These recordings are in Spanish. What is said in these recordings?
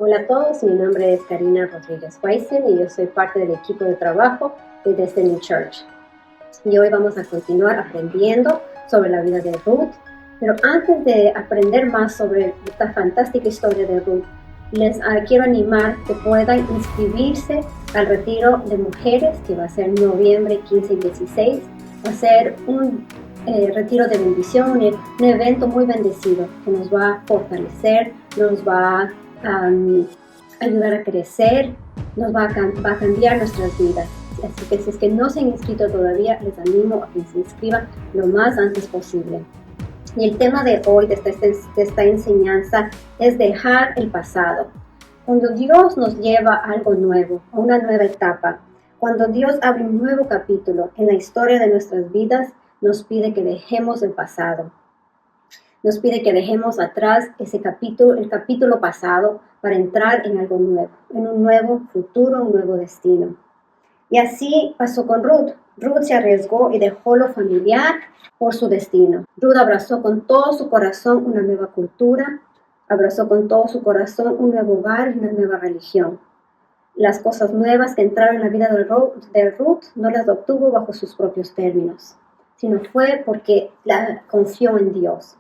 Hola a todos, mi nombre es Karina Rodríguez Weisen y yo soy parte del equipo de trabajo de Destiny Church. Y hoy vamos a continuar aprendiendo sobre la vida de Ruth, pero antes de aprender más sobre esta fantástica historia de Ruth, les quiero animar que puedan inscribirse al retiro de mujeres que va a ser noviembre 15 y 16. Va a ser un retiro de bendición, un evento muy bendecido que nos va a fortalecer, nos va a ayudar a crecer, nos va a cambiar nuestras vidas. Así que si es que no se han inscrito todavía, les animo a que se inscriban lo más antes posible. Y el tema de hoy, de esta enseñanza, es dejar el pasado. Cuando Dios nos lleva a algo nuevo, a una nueva etapa, cuando Dios abre un nuevo capítulo en la historia de nuestras vidas, nos pide que dejemos el pasado. Nos pide que dejemos atrás el capítulo pasado para entrar en algo nuevo, en un nuevo futuro, un nuevo destino. Y así pasó con Ruth. Ruth se arriesgó y dejó lo familiar por su destino. Ruth abrazó con todo su corazón una nueva cultura, abrazó con todo su corazón un nuevo hogar y una nueva religión. Las cosas nuevas que entraron en la vida de Ruth no las obtuvo bajo sus propios términos, sino fue porque confió en Dios.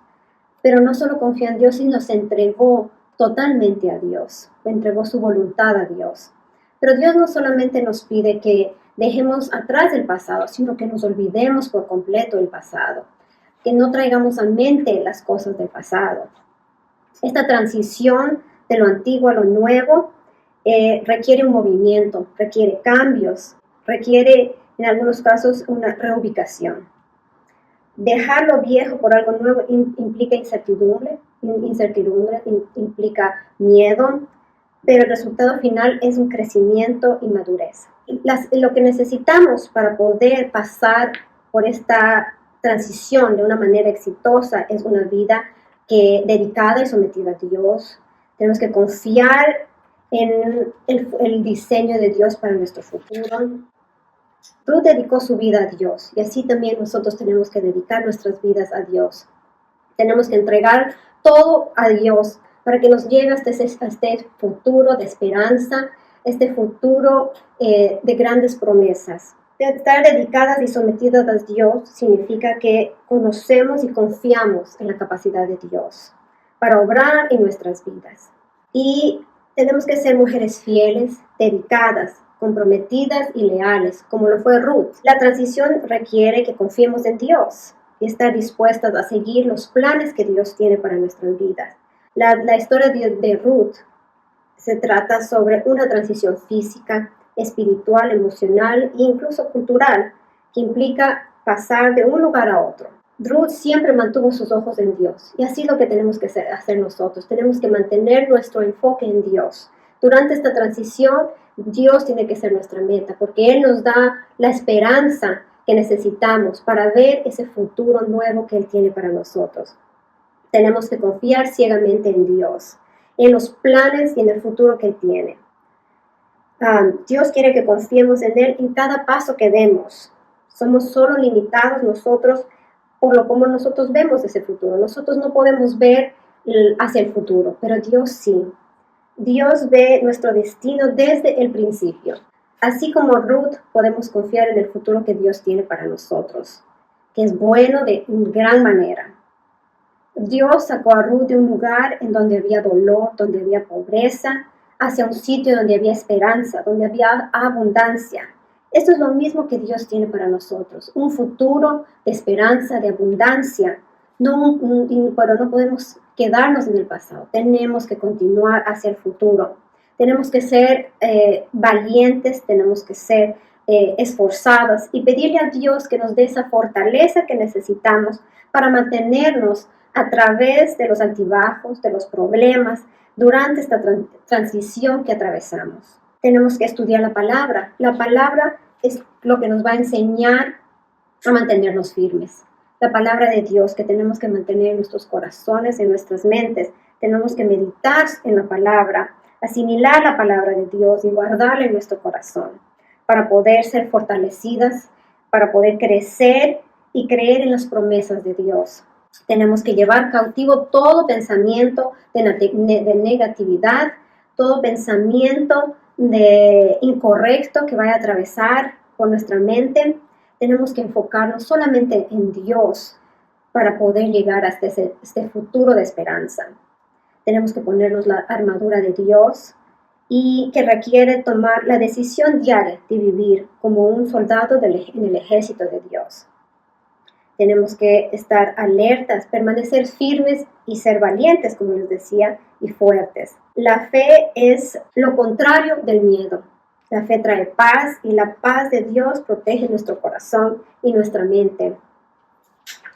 Pero no solo confió en Dios, sino se entregó totalmente a Dios, entregó su voluntad a Dios. Pero Dios no solamente nos pide que dejemos atrás el pasado, sino que nos olvidemos por completo del pasado, que no traigamos a mente las cosas del pasado. Esta transición de lo antiguo a lo nuevo requiere un movimiento, requiere cambios, requiere en algunos casos una reubicación. Dejar lo viejo por algo nuevo implica incertidumbre, implica miedo, pero el resultado final es un crecimiento y madurez. Lo que necesitamos para poder pasar por esta transición de una manera exitosa es una vida dedicada y sometida a Dios. Tenemos que confiar en el diseño de Dios para nuestro futuro. Ruth dedicó su vida a Dios y así también nosotros tenemos que dedicar nuestras vidas a Dios. Tenemos que entregar todo a Dios para que nos llegue a este futuro de esperanza, este futuro de grandes promesas. Estar dedicadas y sometidas a Dios significa que conocemos y confiamos en la capacidad de Dios para obrar en nuestras vidas. Y tenemos que ser mujeres fieles, dedicadas, comprometidas y leales, como lo fue Ruth. La transición requiere que confiemos en Dios y estar dispuestas a seguir los planes que Dios tiene para nuestras vidas. La historia de Ruth se trata sobre una transición física, espiritual, emocional e incluso cultural, que implica pasar de un lugar a otro. Ruth siempre mantuvo sus ojos en Dios, y así es lo que tenemos que hacer nosotros. Tenemos que mantener nuestro enfoque en Dios. Durante esta transición, Dios tiene que ser nuestra meta, porque Él nos da la esperanza que necesitamos para ver ese futuro nuevo que Él tiene para nosotros. Tenemos que confiar ciegamente en Dios, en los planes y en el futuro que Él tiene. Dios quiere que confiemos en Él en cada paso que demos. Somos solo limitados nosotros por cómo nosotros vemos ese futuro. Nosotros no podemos ver hacia el futuro, pero Dios sí. Dios ve nuestro destino desde el principio. Así como Ruth, podemos confiar en el futuro que Dios tiene para nosotros, que es bueno de gran manera. Dios sacó a Ruth de un lugar en donde había dolor, donde había pobreza, hacia un sitio donde había esperanza, donde había abundancia. Esto es lo mismo que Dios tiene para nosotros, un futuro de esperanza, de abundancia. Pero no podemos quedarnos en el pasado, tenemos que continuar hacia el futuro. Tenemos que ser valientes, tenemos que ser esforzadas y pedirle a Dios que nos dé esa fortaleza que necesitamos para mantenernos a través de los altibajos, de los problemas, durante esta transición que atravesamos. Tenemos que estudiar la palabra. La palabra es lo que nos va a enseñar a mantenernos firmes. La palabra de Dios que tenemos que mantener en nuestros corazones, en nuestras mentes. Tenemos que meditar en la palabra, asimilar la palabra de Dios y guardarla en nuestro corazón para poder ser fortalecidas, para poder crecer y creer en las promesas de Dios. Tenemos que llevar cautivo todo pensamiento de negatividad, todo pensamiento incorrecto que vaya a atravesar por nuestra mente. Tenemos que enfocarnos solamente en Dios para poder llegar hasta este futuro de esperanza. Tenemos que ponernos la armadura de Dios y que requiere tomar la decisión diaria de vivir como un soldado en el ejército de Dios. Tenemos que estar alertas, permanecer firmes y ser valientes, como les decía, y fuertes. La fe es lo contrario del miedo. La fe trae paz y la paz de Dios protege nuestro corazón y nuestra mente.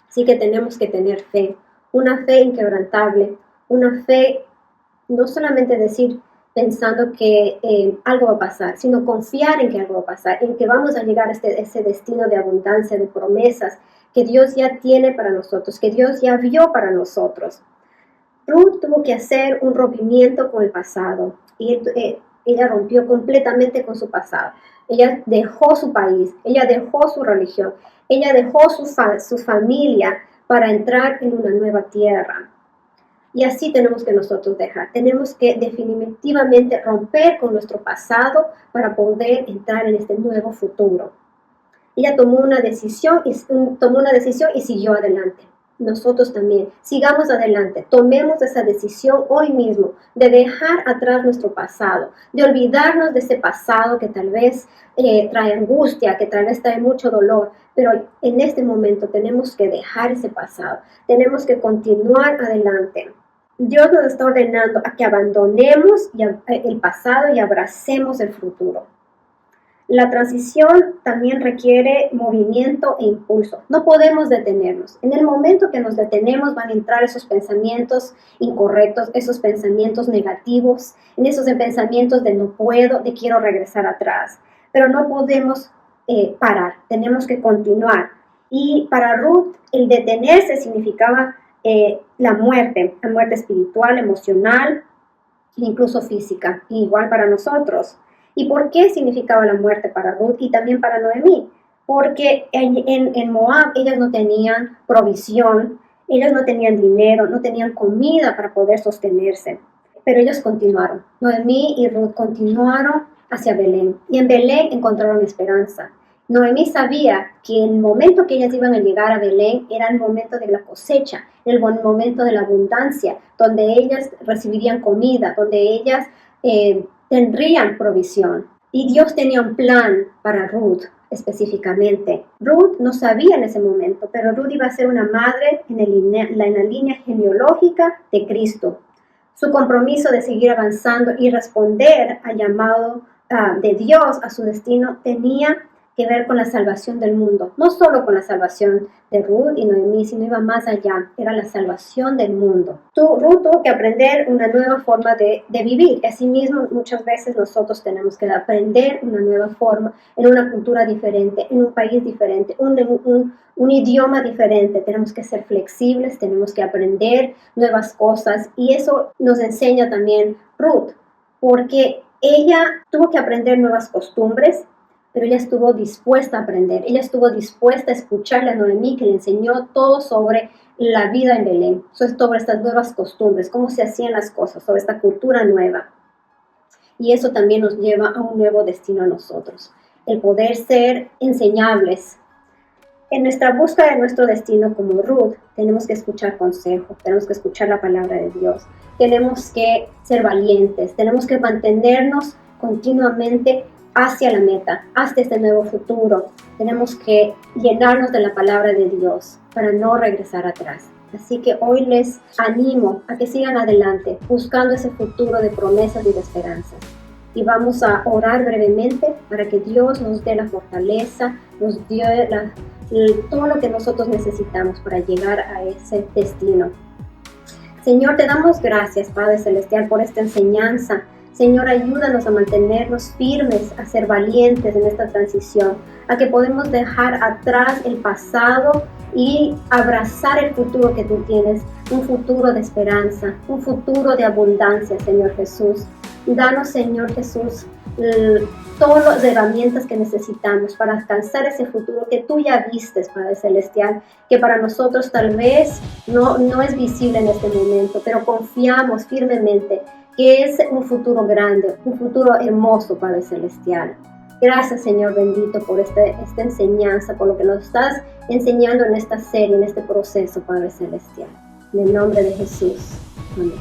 Así que tenemos que tener fe, una fe inquebrantable, una fe no solamente decir pensando que algo va a pasar, sino confiar en que algo va a pasar, en que vamos a llegar a ese destino de abundancia, de promesas que Dios ya tiene para nosotros, que Dios ya vio para nosotros. Ruth tuvo que hacer un rompimiento con el pasado y ella rompió completamente con su pasado. Ella dejó su país, ella dejó su religión, ella dejó su familia para entrar en una nueva tierra. Y así tenemos que nosotros dejar. Tenemos que definitivamente romper con nuestro pasado para poder entrar en este nuevo futuro. Ella tomó una decisión y siguió adelante. Nosotros también, sigamos adelante, tomemos esa decisión hoy mismo de dejar atrás nuestro pasado, de olvidarnos de ese pasado que tal vez trae angustia, que tal vez trae mucho dolor, pero en este momento tenemos que dejar ese pasado, tenemos que continuar adelante. Dios nos está ordenando a que abandonemos el pasado y abracemos el futuro. La transición también requiere movimiento e impulso. No podemos detenernos. En el momento que nos detenemos van a entrar esos pensamientos incorrectos, esos pensamientos negativos, en esos pensamientos de no puedo, de quiero regresar atrás. Pero no podemos parar, tenemos que continuar. Y para Ruth, el detenerse significaba la muerte espiritual, emocional, incluso física, igual para nosotros. ¿Y por qué significaba la muerte para Ruth y también para Noemí? Porque en Moab ellas no tenían provisión, ellas no tenían dinero, no tenían comida para poder sostenerse. Pero ellos continuaron. Noemí y Ruth continuaron hacia Belén y en Belén encontraron esperanza. Noemí sabía que el momento que ellas iban a llegar a Belén era el momento de la cosecha, el momento de la abundancia, donde ellas recibirían comida, donde ellas tendrían provisión. Y Dios tenía un plan para Ruth específicamente. Ruth no sabía en ese momento, pero Ruth iba a ser una madre en la línea genealógica de Cristo. Su compromiso de seguir avanzando y responder al llamado de Dios a su destino tenía que ver con la salvación del mundo, no solo con la salvación de Ruth y Noemí, sino iba más allá, era la salvación del mundo. Ruth tuvo que aprender una nueva forma de vivir, asimismo muchas veces nosotros tenemos que aprender una nueva forma, en una cultura diferente, en un país diferente, un idioma diferente, tenemos que ser flexibles, tenemos que aprender nuevas cosas y eso nos enseña también Ruth, porque ella tuvo que aprender nuevas costumbres, pero ella estuvo dispuesta a aprender, ella estuvo dispuesta a escucharle a Noemí que le enseñó todo sobre la vida en Belén, sobre estas nuevas costumbres, cómo se hacían las cosas, sobre esta cultura nueva. Y eso también nos lleva a un nuevo destino a nosotros, el poder ser enseñables. En nuestra búsqueda de nuestro destino como Ruth, tenemos que escuchar consejo, tenemos que escuchar la palabra de Dios, tenemos que ser valientes, tenemos que mantenernos continuamente hacia la meta, hacia este nuevo futuro. Tenemos que llenarnos de la palabra de Dios para no regresar atrás. Así que hoy les animo a que sigan adelante, buscando ese futuro de promesas y de esperanzas. Y vamos a orar brevemente para que Dios nos dé la fortaleza, nos dé todo lo que nosotros necesitamos para llegar a ese destino. Señor, te damos gracias, Padre Celestial, por esta enseñanza. Señor, ayúdanos a mantenernos firmes, a ser valientes en esta transición, a que podemos dejar atrás el pasado y abrazar el futuro que tú tienes, un futuro de esperanza, un futuro de abundancia, Señor Jesús. Danos, Señor Jesús, todas las herramientas que necesitamos para alcanzar ese futuro que tú ya vistes, Padre Celestial, que para nosotros tal vez no es visible en este momento, pero confiamos firmemente que es un futuro grande, un futuro hermoso, Padre Celestial. Gracias, Señor bendito, por esta enseñanza, por lo que nos estás enseñando en esta serie, en este proceso, Padre Celestial. En el nombre de Jesús. Amén.